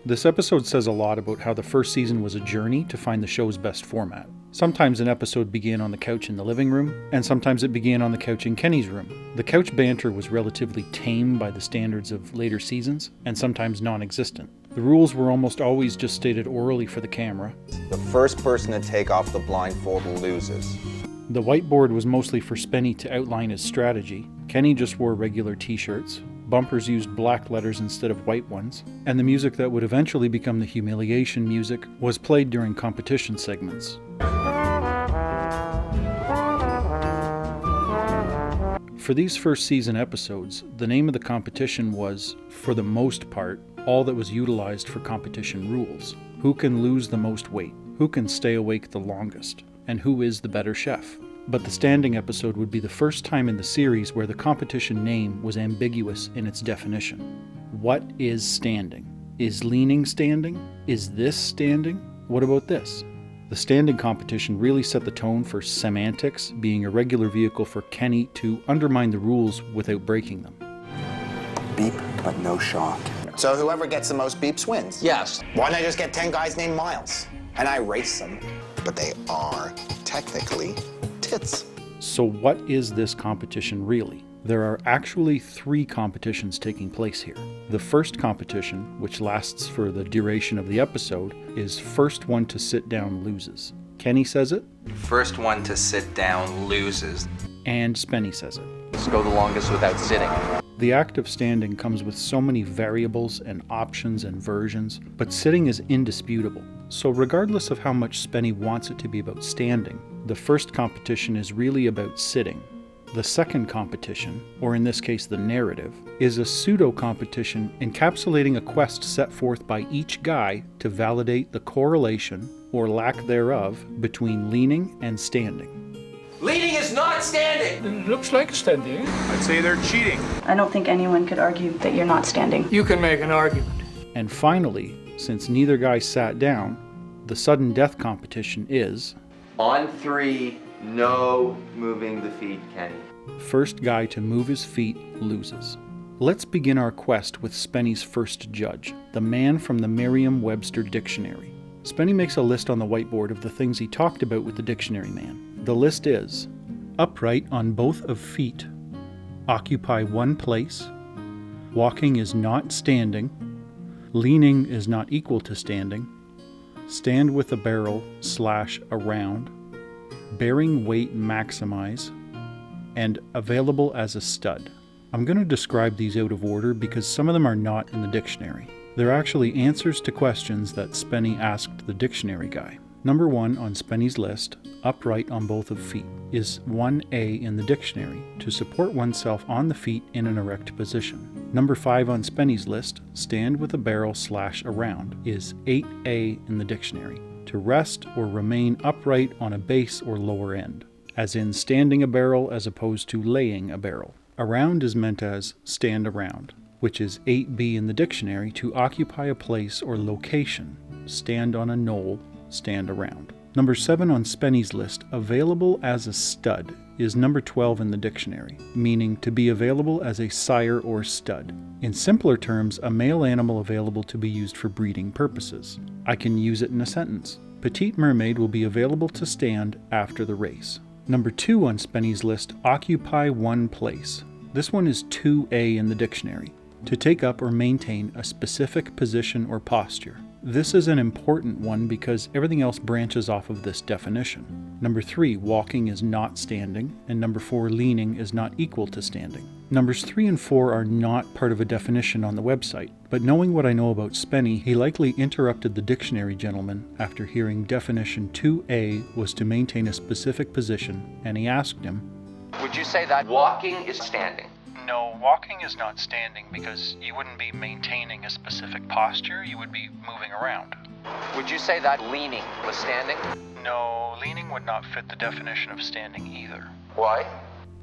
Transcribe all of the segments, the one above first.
This episode says a lot about how the first season was a journey to find the show's best format. Sometimes an episode began on the couch in the living room, and sometimes it began on the couch in Kenny's room. The couch banter was relatively tame by the standards of later seasons, and sometimes non-existent. The rules were almost always just stated orally for the camera. The first person to take off the blindfold loses. The whiteboard was mostly for Spenny to outline his strategy. Kenny just wore regular t-shirts. Bumpers used black letters instead of white ones, and the music that would eventually become the humiliation music was played during competition segments. For these first season episodes, the name of the competition was, for the most part, all that was utilized for competition rules. Who can lose the most weight? Who can stay awake the longest? And who is the better chef? But the standing episode would be the first time in the series where the competition name was ambiguous in its definition. What is standing? Is leaning standing? Is this standing? What about this? The standing competition really set the tone for semantics, being a regular vehicle for Kenny to undermine the rules without breaking them. Beep, but no shock. So whoever gets the most beeps wins? Yes. Why don't I just get 10 guys named Miles? And I race them. But they are technically tits. So what is this competition really? There are actually 3 competitions taking place here. The first competition, which lasts for the duration of the episode, is first one to sit down loses. Kenny says it. First one to sit down loses. And Spenny says it. Let's go the longest without sitting. The act of standing comes with so many variables and options and versions, but sitting is indisputable. So regardless of how much Spenny wants it to be about standing, the first competition is really about sitting. The second competition, or in this case the narrative, is a pseudo-competition encapsulating a quest set forth by each guy to validate the correlation, or lack thereof, between leaning and standing. Leaning is not standing! It looks like standing. I'd say they're cheating. I don't think anyone could argue that you're not standing. You can make an argument. And finally, since neither guy sat down, the sudden death competition is... On 3, no moving the feet, Kenny. First guy to move his feet loses. Let's begin our quest with Spenny's first judge, the man from the Merriam-Webster dictionary. Spenny makes a list on the whiteboard of the things he talked about with the dictionary man. The list is: upright on both of feet, occupy one place, walking is not standing, leaning is not equal to standing, stand with a barrel / around, bearing weight maximize, and available as a stud. I'm going to describe these out of order because some of them are not in the dictionary. They're actually answers to questions that Spenny asked the dictionary guy. Number 1 on Spenny's list, upright on both of feet, is 1A in the dictionary, to support oneself on the feet in an erect position. Number 5 on Spenny's list, stand with a barrel / around, is 8A in the dictionary, to rest or remain upright on a base or lower end, as in standing a barrel as opposed to laying a barrel. Around is meant as stand around, which is 8B in the dictionary, to occupy a place or location, stand on a knoll, stand around. Number 7 on Spenny's list, available as a stud, is number 12 in the dictionary, meaning to be available as a sire or stud. In simpler terms, a male animal available to be used for breeding purposes. I can use it in a sentence. Petite Mermaid will be available to stand after the race. Number 2 on Spenny's list, occupy one place. This one is 2A in the dictionary, to take up or maintain a specific position or posture. This is an important one because everything else branches off of this definition. Number 3, walking is not standing, and number 4, leaning is not equal to standing. Numbers 3 and 4 are not part of a definition on the website, but knowing what I know about Spenny, he likely interrupted the dictionary gentleman after hearing definition 2A was to maintain a specific position, and he asked him, Would you say that walking is standing? No, walking is not standing because you wouldn't be maintaining a specific posture, you would be moving around. Would you say that leaning was standing? No, leaning would not fit the definition of standing either. Why?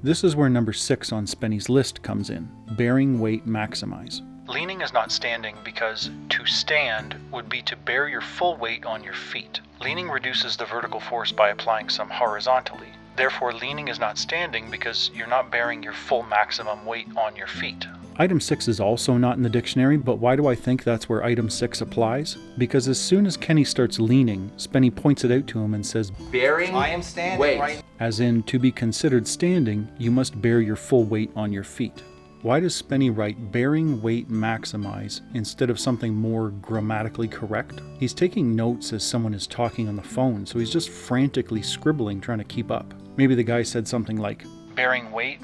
This is where number 6 on Spenny's list comes in, bearing weight maximize. Leaning is not standing because to stand would be to bear your full weight on your feet. Leaning reduces the vertical force by applying some horizontally. Therefore, leaning is not standing because you're not bearing your full maximum weight on your feet. Item 6 is also not in the dictionary, but why do I think that's where item 6 applies? Because as soon as Kenny starts leaning, Spenny points it out to him and says, Bearing I am standing weight. right. as in, to be considered standing, you must bear your full weight on your feet. Why does Spenny write bearing weight maximize instead of something more grammatically correct? He's taking notes as someone is talking on the phone, so he's just frantically scribbling trying to keep up. Maybe the guy said something like, bearing weight?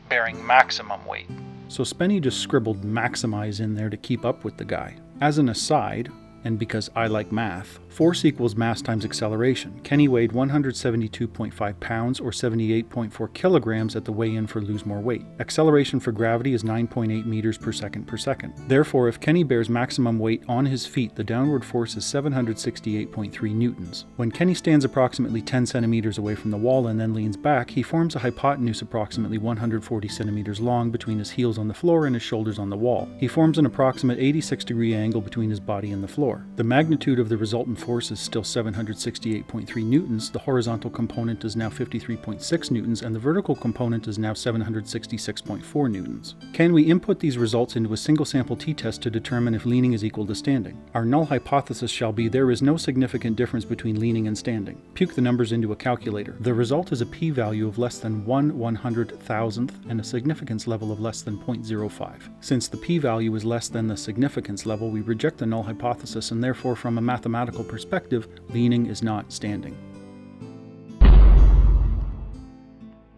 Bearing maximum weight. So Spenny just scribbled maximize in there to keep up with the guy. As an aside, and because I like math, force equals mass times acceleration. Kenny weighed 172.5 pounds or 78.4 kilograms at the weigh-in for Lose More Weight. Acceleration for gravity is 9.8 meters per second per second. Therefore, if Kenny bears maximum weight on his feet, the downward force is 768.3 newtons. When Kenny stands approximately 10 centimeters away from the wall and then leans back, he forms a hypotenuse approximately 140 centimeters long between his heels on the floor and his shoulders on the wall. He forms an approximate 86-degree angle between his body and the floor. The magnitude of the resultant force is still 768.3 newtons, the horizontal component is now 53.6 newtons, and the vertical component is now 766.4 newtons. Can we input these results into a single sample t-test to determine if leaning is equal to standing? Our null hypothesis shall be there is no significant difference between leaning and standing. Puke the numbers into a calculator. The result is a p-value of less than 1/100,000th and a significance level of less than 0.05. Since the p-value is less than the significance level, we reject the null hypothesis, and therefore from a mathematical perspective, leaning is not standing.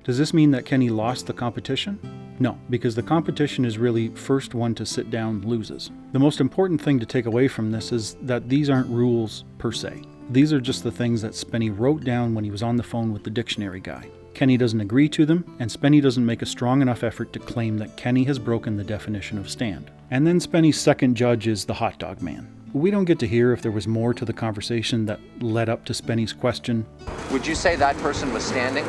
Does this mean that Kenny lost the competition? No, because the competition is really first one to sit down loses. The most important thing to take away from this is that these aren't rules per se. These are just the things that Spenny wrote down when he was on the phone with the dictionary guy. Kenny doesn't agree to them, and Spenny doesn't make a strong enough effort to claim that Kenny has broken the definition of stand. And then Spenny's second judge is the hot dog man. We don't get to hear if there was more to the conversation that led up to Spenny's question. Would you say that person was standing?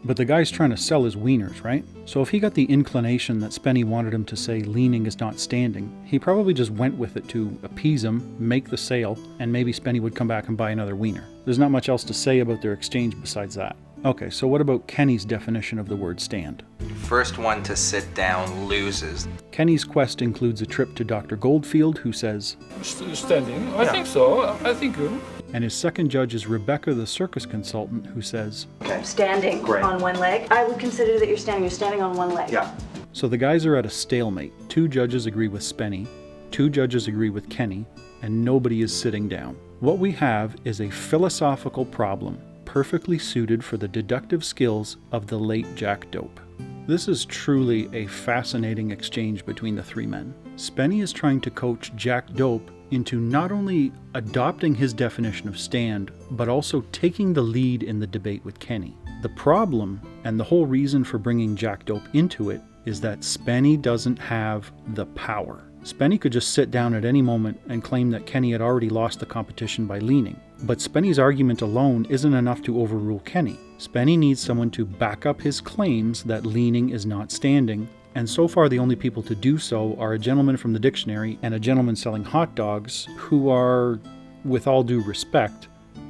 But the guy's trying to sell his wieners, right? So if he got the inclination that Spenny wanted him to say leaning is not standing, he probably just went with it to appease him, make the sale, and maybe Spenny would come back and buy another wiener. There's not much else to say about their exchange besides that. Okay, so what about Kenny's definition of the word stand? First one to sit down loses. Kenny's quest includes a trip to Dr. Goldfield, who says, Standing? I think so. I think you. and his second judge is Rebecca, the circus consultant, who says, Standing Great. on one leg. I would consider that you're standing. You're standing on one leg. Yeah. So the guys are at a stalemate. 2 judges agree with Spenny, 2 judges agree with Kenny, and nobody is sitting down. What we have is a philosophical problem perfectly suited for the deductive skills of the late Jack Doupe. This is truly a fascinating exchange between the 3 men. Spenny is trying to coach Jack Doupe into not only adopting his definition of stand, but also taking the lead in the debate with Kenny. The problem, and the whole reason for bringing Jack Doupe into it, is that Spenny doesn't have the power. Spenny could just sit down at any moment and claim that Kenny had already lost the competition by leaning. But Spenny's argument alone isn't enough to overrule Kenny. Spenny needs someone to back up his claims that leaning is not standing, and so far the only people to do so are a gentleman from the dictionary and a gentleman selling hot dogs who are, with all due respect,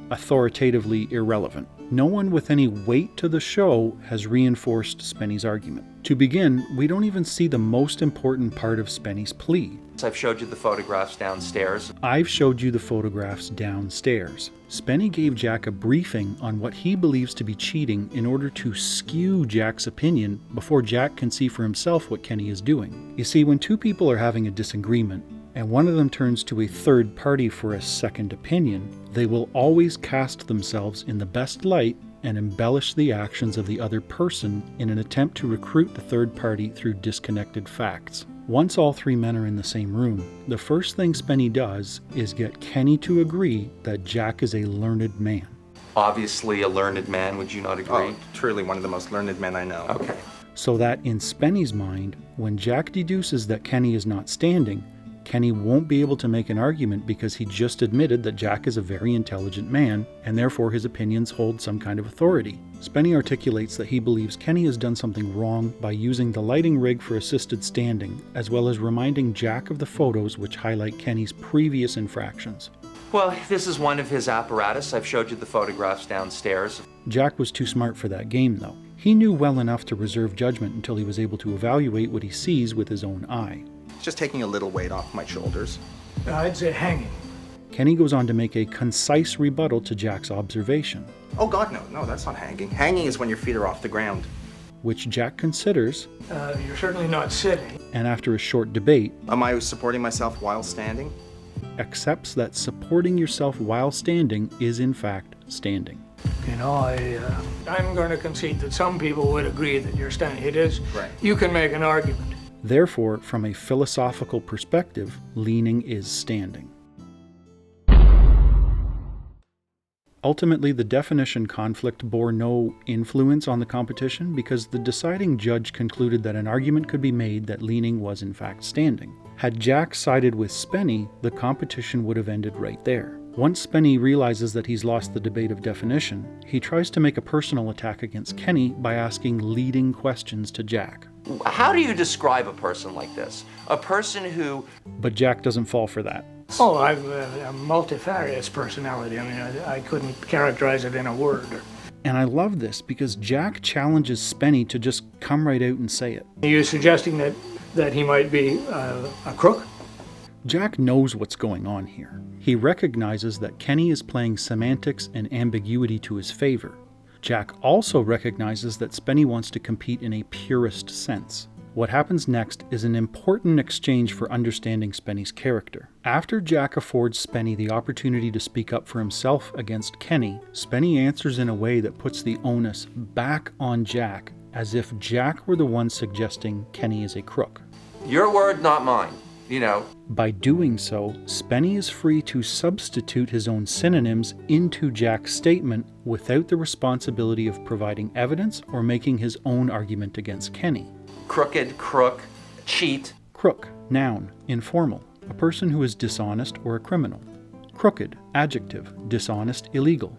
authoritatively irrelevant. No one with any weight to the show has reinforced Spenny's argument. To begin, we don't even see the most important part of Spenny's plea. I've showed you the photographs downstairs. I've showed you the photographs downstairs. Spenny gave Jack a briefing on what he believes to be cheating in order to skew Jack's opinion before Jack can see for himself what Kenny is doing. You see, when 2 people are having a disagreement, and one of them turns to a third party for a second opinion, they will always cast themselves in the best light and embellish the actions of the other person in an attempt to recruit the third party through disconnected facts. Once all 3 men are in the same room, the first thing Spenny does is get Kenny to agree that Jack is a learned man. Obviously a learned man, would you not agree? Oh, truly one of the most learned men I know. Okay. So that in Spenny's mind, when Jack deduces that Kenny is not standing, Kenny won't be able to make an argument because he just admitted that Jack is a very intelligent man, and therefore his opinions hold some kind of authority. Spenny articulates that he believes Kenny has done something wrong by using the lighting rig for assisted standing, as well as reminding Jack of the photos which highlight Kenny's previous infractions. Well, this is one of his apparatus. I've showed you the photographs downstairs. Jack was too smart for that game, though. He knew well enough to reserve judgment until he was able to evaluate what he sees with his own eye. It's just taking a little weight off my shoulders. I'd say hanging. Kenny goes on to make a concise rebuttal to Jack's observation, Oh God, no, that's not hanging. Hanging is when your feet are off the ground. which Jack considers, You're certainly not sitting. and after a short debate, Am I supporting myself while standing? accepts that supporting yourself while standing is in fact standing. You know, I'm going to concede that some people would agree that you're standing. It is. Right. You can make an argument. Therefore, from a philosophical perspective, leaning is standing. Ultimately, the definition conflict bore no influence on the competition because the deciding judge concluded that an argument could be made that leaning was in fact standing. Had Jack sided with Spenny, the competition would have ended right there. Once Spenny realizes that he's lost the debate of definition, he tries to make a personal attack against Kenny by asking leading questions to Jack. How do you describe a person like this? A person who... But Jack doesn't fall for that. Oh, I've a multifarious personality. I mean, I couldn't characterize it in a word. And I love this because Jack challenges Spenny to just come right out and say it. Are you suggesting that he might be a crook? Jack knows what's going on here. He recognizes that Kenny is playing semantics and ambiguity to his favor. Jack also recognizes that Spenny wants to compete in a purist sense. What happens next is an important exchange for understanding Spenny's character. After Jack affords Spenny the opportunity to speak up for himself against Kenny, Spenny answers in a way that puts the onus back on Jack, as if Jack were the one suggesting Kenny is a crook. Your word, not mine. You know. By doing so, Spenny is free to substitute his own synonyms into Jack's statement without the responsibility of providing evidence or making his own argument against Kenny. Crooked, crook, cheat. Crook, noun, informal, a person who is dishonest or a criminal. Crooked, adjective, dishonest, illegal.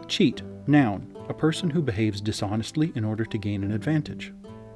Cheat, noun, a person who behaves dishonestly in order to gain an advantage.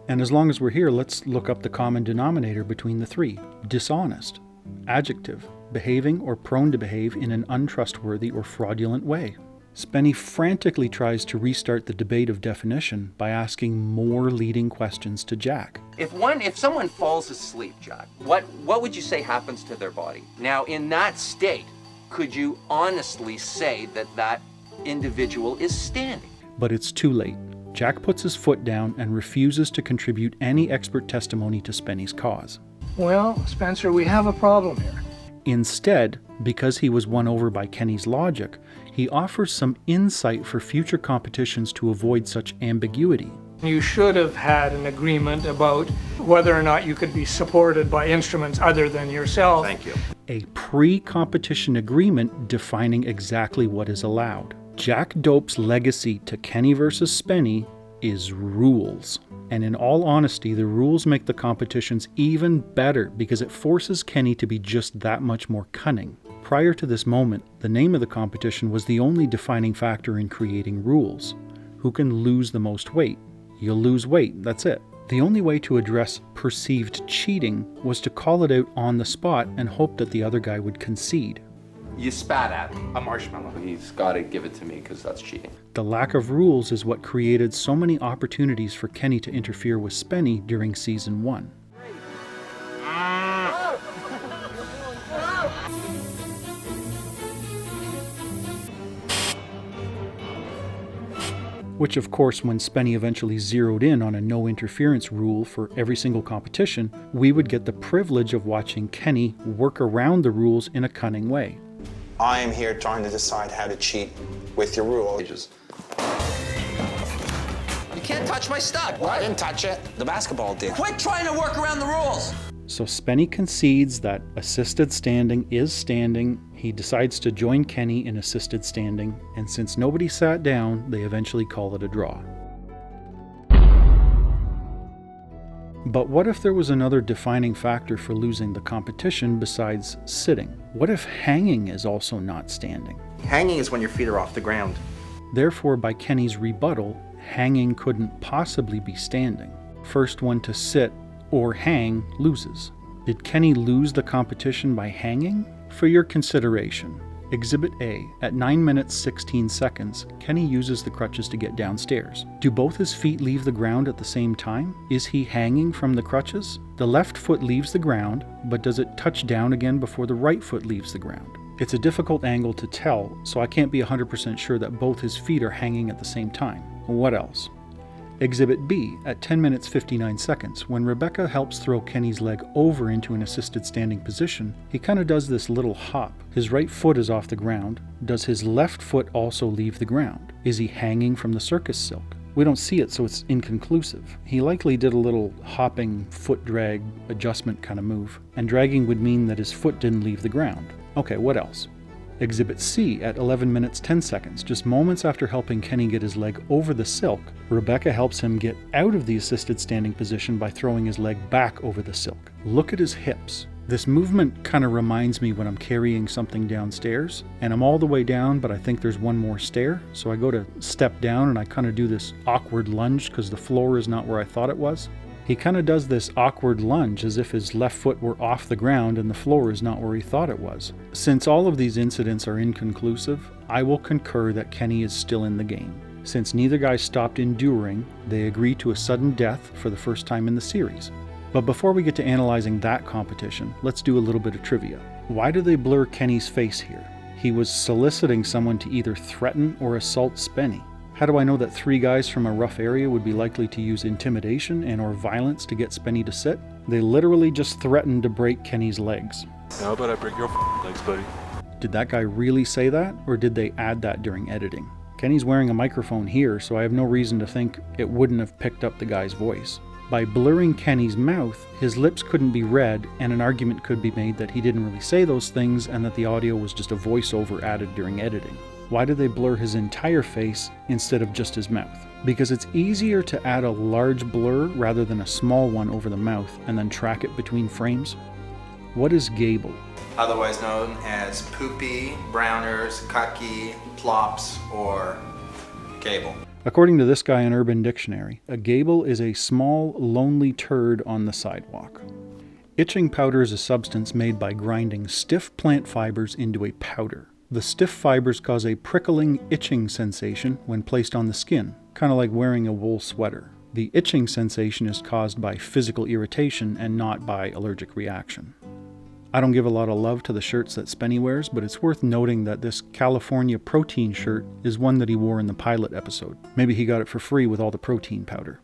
And as long as we're here, let's look up the common denominator between the three. Dishonest, adjective, behaving or prone to behave in an untrustworthy or fraudulent way. Spenny frantically tries to restart the debate of definition by asking more leading questions to Jack. If someone falls asleep, Jack, what would you say happens to their body? Now, in that state, could you honestly say that that individual is standing? But it's too late. Jack puts his foot down and refuses to contribute any expert testimony to Spenny's cause. Well, Spencer, we have a problem here. Instead, because he was won over by Kenny's logic, he offers some insight for future competitions to avoid such ambiguity. You should have had an agreement about whether or not you could be supported by instruments other than yourself. Thank you. A pre-competition agreement defining exactly what is allowed. Jack Doupe's legacy to Kenny versus Spenny is rules. And in all honesty, the rules make the competitions even better because it forces Kenny to be just that much more cunning. Prior to this moment, the name of the competition was the only defining factor in creating rules. Who can lose the most weight? You'll lose weight, that's it. The only way to address perceived cheating was to call it out on the spot and hope that the other guy would concede. You spat at him. A marshmallow. He's got to give it to me because that's cheating. The lack of rules is what created so many opportunities for Kenny to interfere with Spenny during Season 1. Which of course, when Spenny eventually zeroed in on a no interference rule for every single competition, we would get the privilege of watching Kenny work around the rules in a cunning way. I am here trying to decide how to cheat with your rule. You can't touch my stud. Well, I didn't touch it. The basketball did. Quit trying to work around the rules. So Spenny concedes that assisted standing is standing. He decides to join Kenny in assisted standing, and since nobody sat down, they eventually call it a draw. But what if there was another defining factor for losing the competition besides sitting? What if hanging is also not standing? Hanging is when your feet are off the ground. Therefore, by Kenny's rebuttal, hanging couldn't possibly be standing. First one to sit or hang loses. Did Kenny lose the competition by hanging? For your consideration, Exhibit A. At 9 minutes 16 seconds, Kenny uses the crutches to get downstairs. Do both his feet leave the ground at the same time? Is he hanging from the crutches? The left foot leaves the ground, but does it touch down again before the right foot leaves the ground? It's a difficult angle to tell, so I can't be 100% sure that both his feet are hanging at the same time. What else? Exhibit B, at 10 minutes 59 seconds, when Rebecca helps throw Kenny's leg over into an assisted standing position, he kind of does this little hop. His right foot is off the ground. Does his left foot also leave the ground? Is he hanging from the circus silk? We don't see it, so it's inconclusive. He likely did a little hopping foot drag adjustment kind of move, and dragging would mean that his foot didn't leave the ground. Okay, what else? Exhibit C at 11 minutes 10 seconds, just moments after helping Kenny get his leg over the silk, Rebecca helps him get out of the assisted standing position by throwing his leg back over the silk. Look at his hips. This movement kind of reminds me when I'm carrying something downstairs, and I'm all the way down, but I think there's one more stair, so I go to step down and I kind of do this awkward lunge because the floor is not where I thought it was. He kind of does this awkward lunge as if his left foot were off the ground and the floor is not where he thought it was. Since all of these incidents are inconclusive, I will concur that Kenny is still in the game. Since neither guy stopped enduring, they agree to a sudden death for the first time in the series. But before we get to analyzing that competition, let's do a little bit of trivia. Why do they blur Kenny's face here? He was soliciting someone to either threaten or assault Spenny. How do I know that 3 guys from a rough area would be likely to use intimidation and or violence to get Spenny to sit? They literally just threatened to break Kenny's legs. How about I break your legs, buddy? Did that guy really say that, or did they add that during editing? Kenny's wearing a microphone here, so I have no reason to think it wouldn't have picked up the guy's voice. By blurring Kenny's mouth, his lips couldn't be read, and an argument could be made that he didn't really say those things and that the audio was just a voiceover added during editing. Why did they blur his entire face instead of just his mouth? Because it's easier to add a large blur rather than a small one over the mouth and then track it between frames. What is gable? Otherwise known as poopy, browners, cucky, plops, or gable. According to this guy in Urban Dictionary, a gable is a small, lonely turd on the sidewalk. Itching powder is a substance made by grinding stiff plant fibers into a powder. The stiff fibers cause a prickling, itching sensation when placed on the skin, kind of like wearing a wool sweater. The itching sensation is caused by physical irritation and not by allergic reaction. I don't give a lot of love to the shirts that Spenny wears, but it's worth noting that this California protein shirt is one that he wore in the pilot episode. Maybe he got it for free with all the protein powder.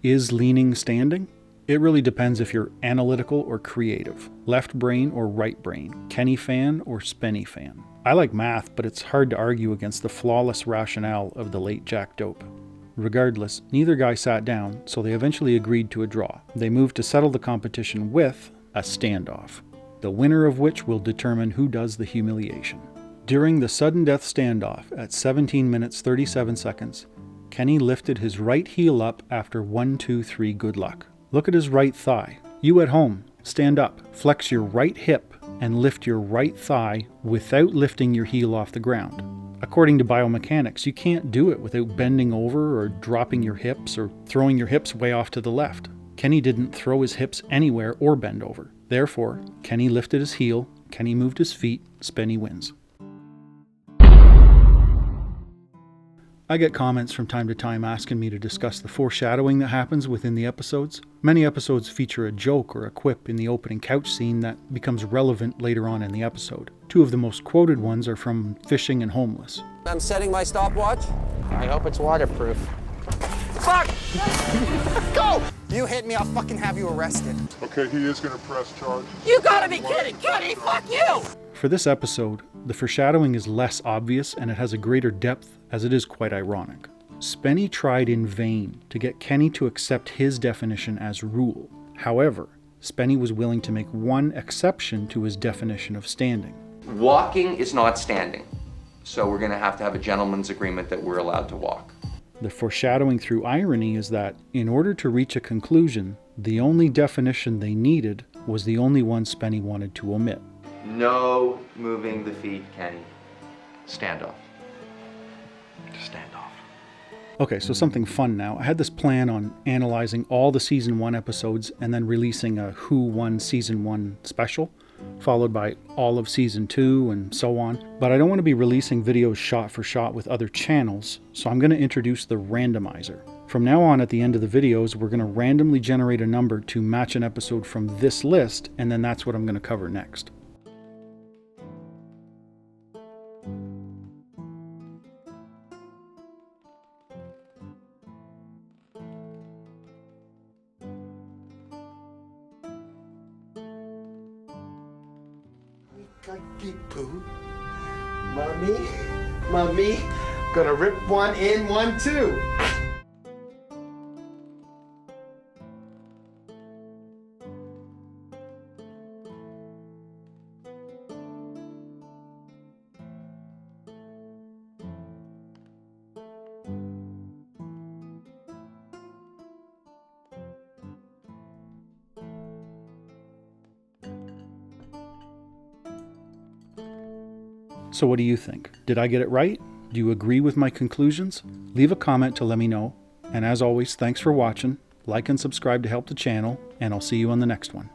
Is leaning standing? It really depends if you're analytical or creative, left brain or right brain, Kenny fan or Spenny fan. I like math, but it's hard to argue against the flawless rationale of the late Jack Doupe. Regardless, neither guy sat down, so they eventually agreed to a draw. They moved to settle the competition with a standoff, the winner of which will determine who does the humiliation. During the sudden death standoff at 17 minutes 37 seconds, Kenny lifted his right heel up after 1, 2, 3 good luck. Look at his right thigh. You at home, stand up, flex your right hip, and lift your right thigh without lifting your heel off the ground. According to biomechanics, you can't do it without bending over or dropping your hips or throwing your hips way off to the left. Kenny didn't throw his hips anywhere or bend over. Therefore, Kenny lifted his heel, Kenny moved his feet, Spenny wins. I get comments from time to time asking me to discuss the foreshadowing that happens within the episodes. Many episodes feature a joke or a quip in the opening couch scene that becomes relevant later on in the episode. 2 of the most quoted ones are from Fishing and Homeless. I'm setting my stopwatch. I hope it's waterproof. Fuck! Go! You hit me, I'll fucking have you arrested. Okay, he is gonna press charges. You gotta be kidding, Kenny! Fuck you! For this episode, the foreshadowing is less obvious and it has a greater depth as it is quite ironic. Spenny tried in vain to get Kenny to accept his definition as rule. However, Spenny was willing to make one exception to his definition of standing. Walking is not standing, so we're going to have a gentleman's agreement that we're allowed to walk. The foreshadowing through irony is that, in order to reach a conclusion, the only definition they needed was the only one Spenny wanted to omit. No moving the feet, Kenny. Stand off. Just stand off. Okay, so something fun now. I had this plan on analyzing all the Season 1 episodes and then releasing a Who Won Season 1 special. followed by all of season 2 and so on. But I don't want to be releasing videos shot for shot with other channels, so I'm going to introduce the randomizer. From now on, at the end of the videos, we're going to randomly generate a number to match an episode from this list, and then that's what I'm going to cover next. Mommy, gonna rip one in, one, two. So what do you think? Did I get it right? Do you agree with my conclusions? Leave a comment to let me know. And as always, thanks for watching. Like and subscribe to help the channel, and I'll see you on the next one.